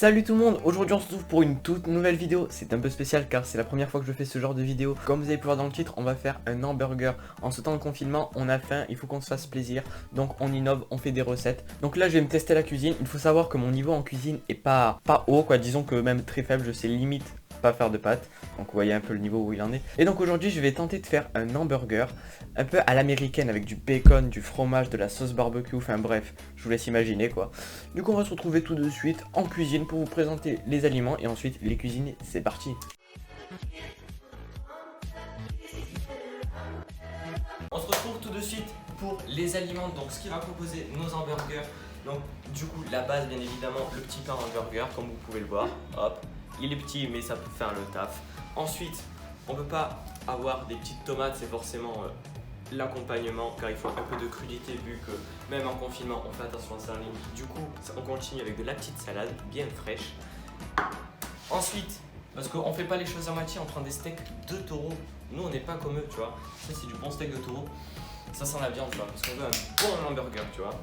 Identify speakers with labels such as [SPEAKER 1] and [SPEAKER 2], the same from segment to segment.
[SPEAKER 1] Salut tout le monde, aujourd'hui on se retrouve pour une toute nouvelle vidéo. C'est un peu spécial car c'est la première fois que je fais ce genre de vidéo. Comme vous avez pu voir dans le titre, on va faire un hamburger. En ce temps de confinement, on a faim, il faut qu'on se fasse plaisir. Donc on innove, on fait des recettes. Donc là je vais me tester la cuisine. Il faut savoir que mon niveau en cuisine est pas haut quoi, disons que même très faible, je sais limite pas faire de pâtes. Donc vous voyez un peu le niveau où il en est. Et donc aujourd'hui je vais tenter de faire un hamburger un peu à l'américaine avec du bacon, du fromage, de la sauce barbecue, enfin bref, je vous laisse imaginer quoi. Du coup on va se retrouver tout de suite en cuisine pour vous présenter les aliments et ensuite les cuisiner. C'est parti. On se retrouve tout de suite pour les aliments, donc ce qui va composer nos hamburgers. Donc du coup la base bien évidemment le petit pain hamburger comme vous pouvez le voir, hop. Il est petit mais ça peut faire le taf. Ensuite, on peut pas avoir des petites tomates, c'est forcément l'accompagnement car il faut un peu de crudité vu que même en confinement on fait attention à ça en ligne. Du coup, on continue avec de la petite salade bien fraîche. Ensuite, parce qu'on fait pas les choses à moitié, on prend des steaks de taureau. Nous on n'est pas comme eux, tu vois. Ça c'est du bon steak de taureau. Ça sent la viande, tu vois, parce qu'on veut un bon hamburger, tu vois.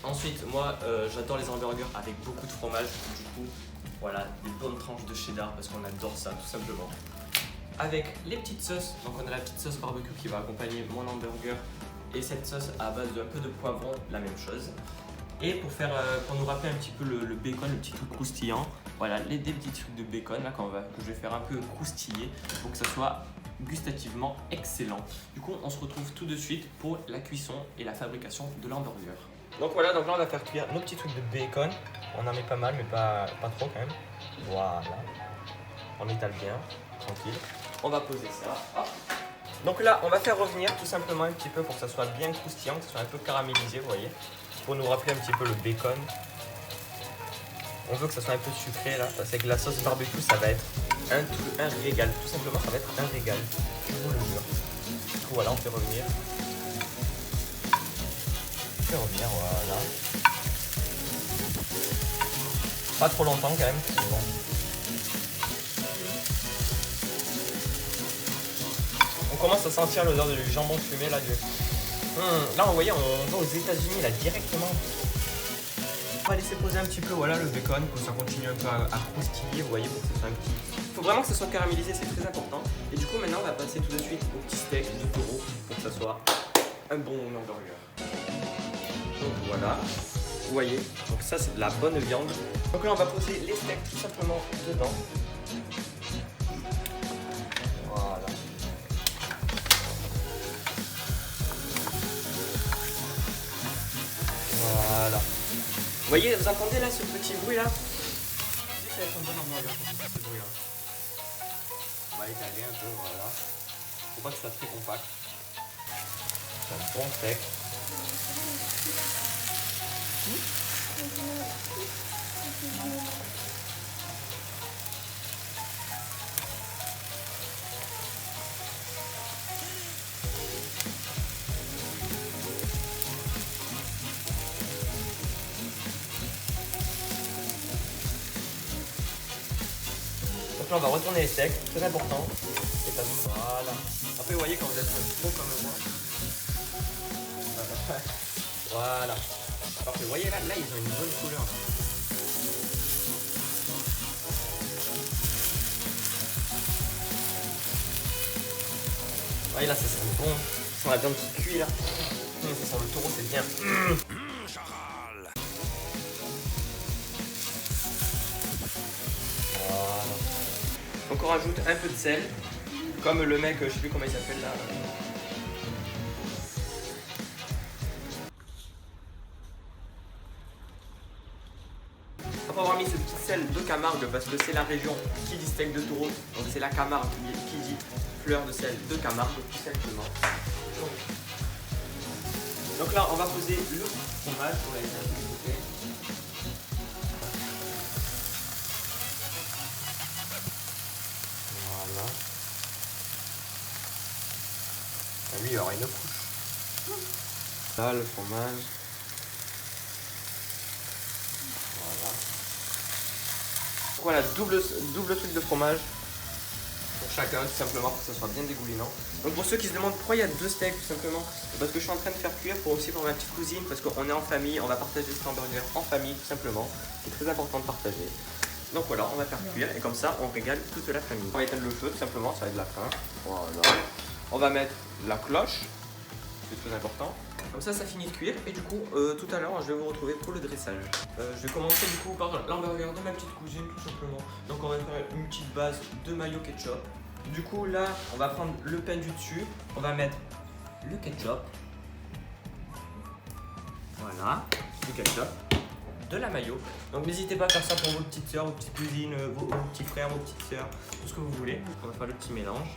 [SPEAKER 1] Ensuite, moi j'adore les hamburgers avec beaucoup de fromage. Du coup, voilà, des bonnes tranches de cheddar parce qu'on adore ça tout simplement. Avec les petites sauces, donc on a la petite sauce barbecue qui va accompagner mon hamburger et cette sauce à base d'un peu de poivron, la même chose. Et pour nous rappeler un petit peu le bacon, le petit truc croustillant, voilà, des petits trucs de bacon là que je vais faire un peu croustiller pour que ça soit gustativement excellent. Du coup, on se retrouve tout de suite pour la cuisson et la fabrication de l'hamburger. Donc voilà, donc là on va faire cuire nos petits trucs de bacon. On en met pas mal, mais pas trop quand même. Voilà. On étale bien, tranquille. On va poser ça. Hop. Donc là, on va faire revenir tout simplement un petit peu pour que ça soit bien croustillant, que ça soit un peu caramélisé, vous voyez. Pour nous rappeler un petit peu le bacon. On veut que ça soit un peu sucré là, parce que la sauce barbecue, ça va être un régal. Tout simplement, ça va être un régal. Je vous le jure. Du coup, voilà, on fait revenir. On fait revenir, voilà. Pas trop longtemps quand même, c'est bon. On commence à sentir l'odeur du jambon fumé là. Là, vous voyez, on va aux États-Unis là directement. On va laisser poser un petit peu, voilà, le bacon pour que ça continue un peu à croustiller, vous voyez, pour que ça soit un petit. Il faut vraiment que ça soit caramélisé, c'est très important. Et du coup, maintenant, on va passer tout de suite au petit steak de taureau pour que ça soit un bon hamburger. Donc voilà, vous voyez, donc ça c'est de la bonne viande. Donc là, on va poser les steaks tout simplement dedans. Voilà. Voilà. Vous voyez, vous entendez là ce petit bruit là? Ça va être un bon hamburger quand on fait ce bruit là. On va étaler un peu, voilà. Faut pas que ça soit très compact. C'est un bon steak. Donc là on va retourner les steaks, très important. Et ça, voilà. Après vous voyez quand vous êtes trop comme moi. Voilà. Parfait. Vous voyez là ils ont une bonne couleur. Vous voyez là ça sent bon. Ça sent la viande qui cuit là. Ça sent le taureau, c'est bien. Donc on rajoute un peu de sel, comme le mec, je sais plus comment il s'appelle là. Après avoir mis ce petit sel de Camargue, parce que c'est la région qui dit steak de taureau, donc c'est la Camargue qui dit fleur de sel de Camargue, tout simplement. Donc là on va poser le fromage, on va laisser un peu de côté. Voilà. Ah, lui, il y aura une couche. Là, le fromage. Voilà. Voilà, double truc de fromage. Pour chacun, tout simplement, pour que ça soit bien dégoulinant. Donc pour ceux qui se demandent pourquoi il y a deux steaks, tout simplement, parce que je suis en train de faire cuire pour aussi pour ma petite cousine, parce qu'on est en famille, on va partager cet hamburger en famille, tout simplement. C'est très important de partager. Donc voilà, on va faire cuire et comme ça on régale toute la famille. On va éteindre le feu tout simplement, ça va être la fin. Voilà. On va mettre la cloche, c'est très important. Comme ça finit de cuire et du coup tout à l'heure je vais vous retrouver pour le dressage. Je vais commencer du coup par l'hamburger de ma petite cousine tout simplement. Donc on va faire une petite base de mayo ketchup. Du coup là on va prendre le pain du dessus, on va mettre le ketchup. Voilà, du ketchup, de la mayo. Donc n'hésitez pas à faire ça pour vos petites soeurs, vos petites cousines, vos petits frères, vos petites soeurs, tout ce que vous voulez. On va faire le petit mélange.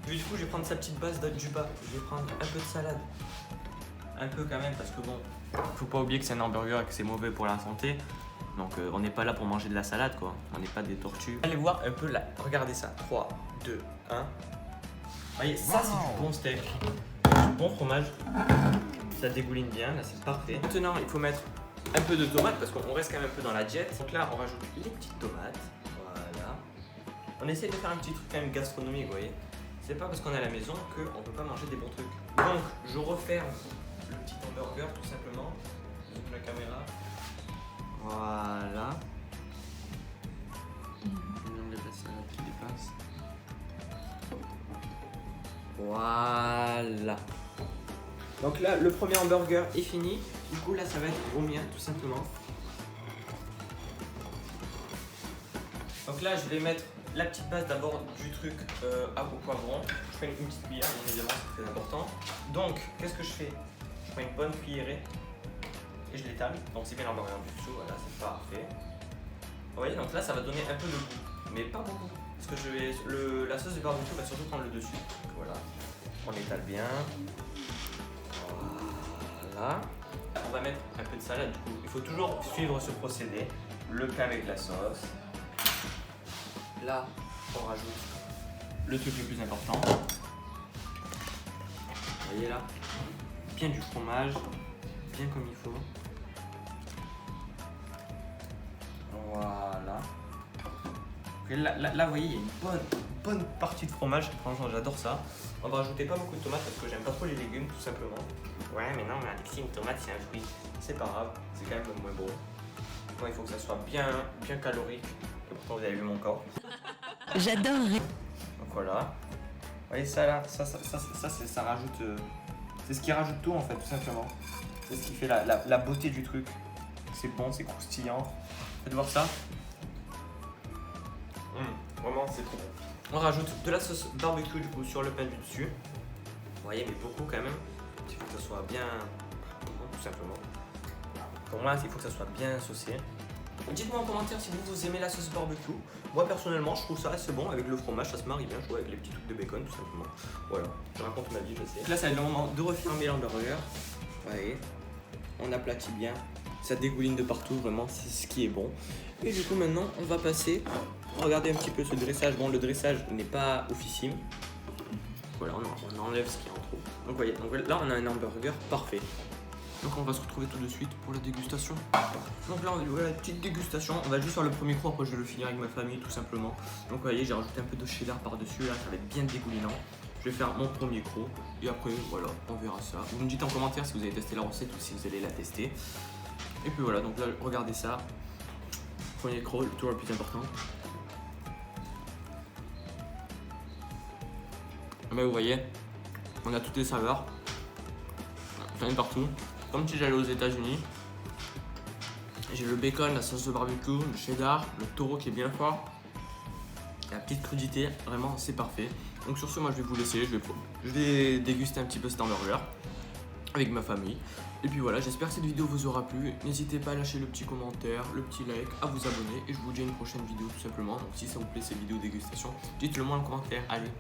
[SPEAKER 1] Du coup, je vais prendre sa petite base du bas. Je vais prendre un peu de salade. Un peu quand même, parce que bon, faut pas oublier que c'est un hamburger et que c'est mauvais pour la santé. Donc on n'est pas là pour manger de la salade quoi. On n'est pas des tortues. Allez voir un peu là. Regardez ça. 3, 2, 1. Voyez, ça c'est du bon steak. Du bon fromage. Ça dégouline bien, là c'est parfait. Maintenant, il faut mettre un peu de tomate parce qu'on reste quand même un peu dans la diète. Donc là, on rajoute les petites tomates. Voilà. On essaie de faire un petit truc quand même gastronomique, vous voyez. C'est pas parce qu'on est à la maison qu'on peut pas manger des bons trucs. Donc, je referme le petit hamburger tout simplement. Zoom la caméra. Voilà. On enlève la salade qui dépasse. Voilà. Donc là, le premier hamburger est fini. Du coup, là, ça va être au mien tout simplement. Donc là, je vais mettre la petite base d'abord du truc au poivron. Je fais une petite cuillère, bien évidemment, c'est très important. Donc, qu'est-ce que je fais? Je prends une bonne cuillerée et je l'étale. Donc, c'est bien l'hamburger du dessous, voilà, c'est parfait. Vous voyez, donc là, ça va donner un peu de goût, mais pas beaucoup. Parce que la sauce de barbecue va surtout prendre le dessus. Donc, voilà, on étale bien. Voilà. On va mettre un peu de salade du coup. Il faut toujours suivre ce procédé. Le pain avec la sauce. Là, on rajoute le truc le plus important. Vous voyez là, bien du fromage, bien comme il faut. Voilà. Et là, vous voyez, il y a une bonne partie de fromage. Franchement, j'adore ça. On va rajouter pas beaucoup de tomates parce que j'aime pas trop les légumes, tout simplement. Ouais, mais non, mais Alexis, une tomate, c'est un fruit. C'est pas grave, c'est quand même moins bon. Moi, il faut que ça soit bien calorique. Et pourtant, vous avez vu mon corps.
[SPEAKER 2] J'adore.
[SPEAKER 1] Donc voilà. Vous voyez ça là, ça rajoute. C'est ce qui rajoute tout en fait, tout simplement. C'est ce qui fait la beauté du truc. C'est bon, c'est croustillant. Faites voir ça. Vraiment, c'est trop bon. On rajoute de la sauce barbecue du coup sur le pain du dessus. Vous voyez, mais beaucoup quand même. Il faut que ça soit bien. Tout simplement. Pour moi, il faut que ça soit bien saucé. Dites-moi en commentaire si vous aimez la sauce barbecue. Moi personnellement je trouve ça assez bon avec le fromage, ça se marie bien, je trouve, avec les petits trucs de bacon tout simplement. Voilà, je raconte ma vie, je sais. Là ça va être le moment de refermer l'hamburger. Vous voyez, on aplatit bien, ça dégouline de partout, vraiment c'est ce qui est bon. Et du coup maintenant on va passer, regardez un petit peu ce dressage. Bon, le dressage n'est pas oufissime. Voilà, on enlève ce qui est en trop. Donc voyez, là on a un hamburger parfait. Donc on va se retrouver tout de suite pour la dégustation. Donc là on va la petite dégustation. On va juste faire le premier croc, après je vais le finir avec ma famille tout simplement. Donc vous voyez, j'ai rajouté un peu de cheddar par dessus, là ça va être bien dégoulinant. Je vais faire mon premier croc et après voilà, on verra ça. Vous me dites en commentaire si vous avez testé la recette ou si vous allez la tester. Et puis voilà, donc là regardez ça. Premier croc, toujours le plus important. Mais vous voyez, on a toutes les saveurs. J'en ai partout. Comme si j'allais aux États-Unis. J'ai le bacon, la sauce de barbecue, le cheddar, le taureau qui est bien fort. La petite crudité, vraiment c'est parfait. Donc sur ce, moi je vais vous laisser. Je vais déguster un petit peu cet hamburger avec ma famille. Et puis voilà, j'espère que cette vidéo vous aura plu. N'hésitez pas à lâcher le petit commentaire, le petit like, à vous abonner. Et je vous dis à une prochaine vidéo tout simplement. Donc si ça vous plaît ces vidéos dégustation, dites-le moi en commentaire. Allez.